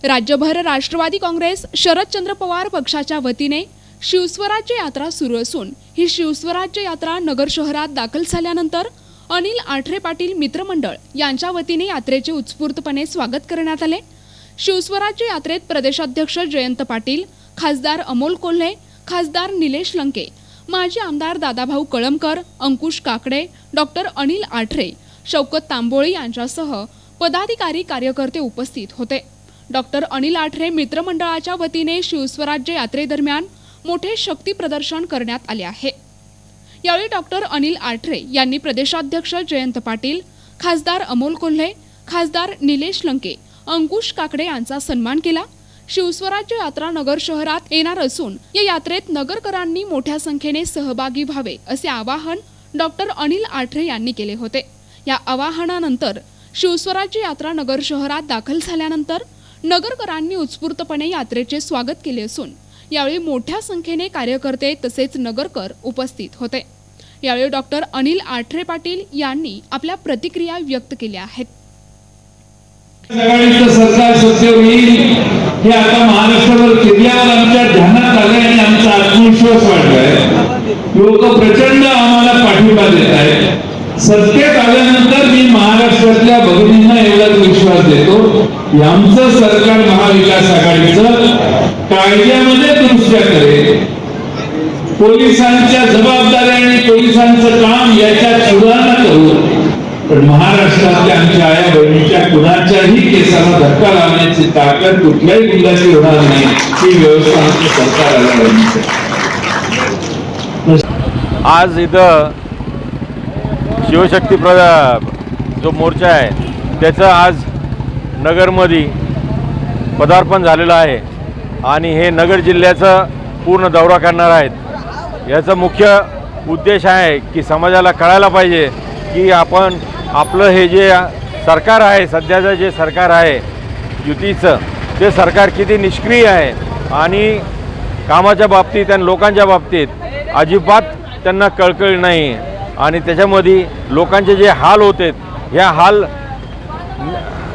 राज्यभर राष्ट्रवादी काँग्रेस शरदचंद्र पवार पक्षाच्या वतीने शिवस्वराज्य यात्रा सुरू असून ही शिवस्वराज्य यात्रा नगर शहरात दाखल झाल्यानंतर अनिल आठरे पाटील मित्रमंडळ यांच्या वतीने यात्रेचे उत्स्फूर्तपणे स्वागत करण्यात आले। शिवस्वराज्य यात्रेत प्रदेशाध्यक्ष जयंत पाटील, खासदार अमोल कोल्हे, खासदार निलेश लंके, माजी आमदार दादाभाऊ कळमकर, अंकुश काकडे, डॉक्टर अनिल आठरे, शौकत तांबोळी यांच्यासह पदाधिकारी कार्यकर्ते उपस्थित होते। डॉक्टर अनिल आठरे मित्रमंडळाच्या वतीने शिवस्वराज्य यात्रेदरम्यान मोठे शक्ती प्रदर्शन करण्यात आले आहे। यावेळी डॉक्टर अनिल आठरे यांनी प्रदेशाध्यक्ष जयंत पाटील, खासदार अमोल कोल्हे, खासदार निलेश लंके, अंकुश काकडे यांचा सन्मान केला। शिवस्वराज्य यात्रा नगर शहरात येणार असून या यात्रेत नगरकरांनी मोठ्या संख्येने सहभागी व्हावे असे आवाहन डॉक्टर अनिल आठरे यांनी केले होते। या आवाहनानंतर शिवस्वराज्य यात्रा नगर शहरात दाखल झाल्यानंतर नगरकरांनी उत्स्फूर्तपणे यात्रेचे स्वागत केले असून यावेळी मोठ्या संख्येने कार्यकर्ते तसेच नगरकर उपस्थित होते। यावेळी डॉक्टर अनिल आठरे पाटील यांनी आपल्या प्रतिक्रिया व्यक्त केल्या आहेत। सरकार सत्तेवर येईल हे आता महाराष्ट्रावर केल्यावर आमच्या ध्यानात आले आणि आमचा आत्मविश्वास वाढलाय। लोक प्रचंड आम्हाला पाठिंबा देत आहेत। सत्तेत आल्यानंतर मी महाराष्ट्रातल्या भगिनींना एवढाच विश्वास देतो की आमचं सरकार महाविकास आघाडीचं कायद्यामध्ये दुरुस्त्या करेल, पोलिसांच्या जबाबदाऱ्या आणि पोलिसांचं काम याच्यात सुधारणा करू, पण महाराष्ट्रातल्या आमच्या आया बहिणीच्या कुणाच्याही केसाला धक्का लावण्याची ताकद कुठल्याही गुन्ह्याची होणार नाही ही व्यवस्था आमचं सरकार आल्यावर। आज इथं शिवशक्ती जो मोर्चा आहे त्याचं आज नगरमध्ये पदार्पण झालेलं आहे आणि हे नगर जिल्ह्याचा पूर्ण दौरा करणार आहेत। याचा मुख्य उद्देश आहे की समाजाला कळायला पाहिजे की आपलं हे जे सरकार आहे, सध्याचं जे सरकार आहे युतीचं, ते सरकार किती निष्क्रिय आहे आणि कामाच्या बाबतीत आणि लोकांच्या बाबतीत अजिबात त्यांना कळकळ नाही आणि त्याच्यामध्ये लोकांचे जे हाल होते ह्या हाल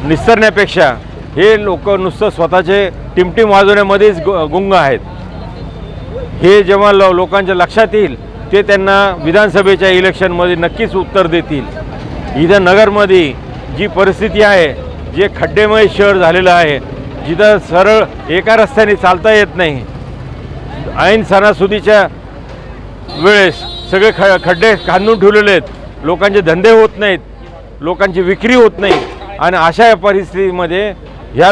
निस्तरण्यापेक्षा हे लोक नुसतं स्वतःचे टिमटिम वाजवण्यामध्येच गुंग आहेत। हे जेव्हा लोकांच्या लक्षात येईल ते त्यांना विधानसभेच्या इलेक्शनमध्ये नक्कीच उत्तर देतील। इथं नगरमध्ये जी परिस्थिती आहे, जे खड्डेमय शहर झालेलं आहे, जिथं सरळ एका रस्त्याने चालता येत नाही, ऐन सणासुदीच्या वेळेस सगळे खड्डे खांदून ठेवलेले आहेत, लोकांचे धंदे होत नाहीत, लोकांची विक्री होत नाही आणि अशा परिस्थितीमध्ये ह्या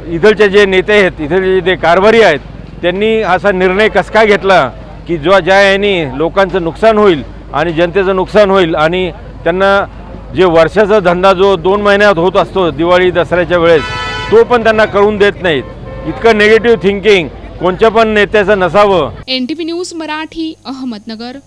इथलचे जे नेते आहेत, इथलचे जे कारभारी आहेत, त्यांनी असा निर्णय कसा काय घेतला की ज्या याने लोकांचं नुकसान होईल आणि जनतेचं नुकसान होईल आणि त्यांना जे वर्षाचा धंदा जो 2 महिन्यात होत असतो दिवाळी दसऱ्याच्या वेळेस, तो पण त्यांना करून देत नाहीत। इतकं नेगेटिव्ह थिंकिंग कोणत्या पण नेत्याचं नसावं। NTV news Marathi, Ahmednagar.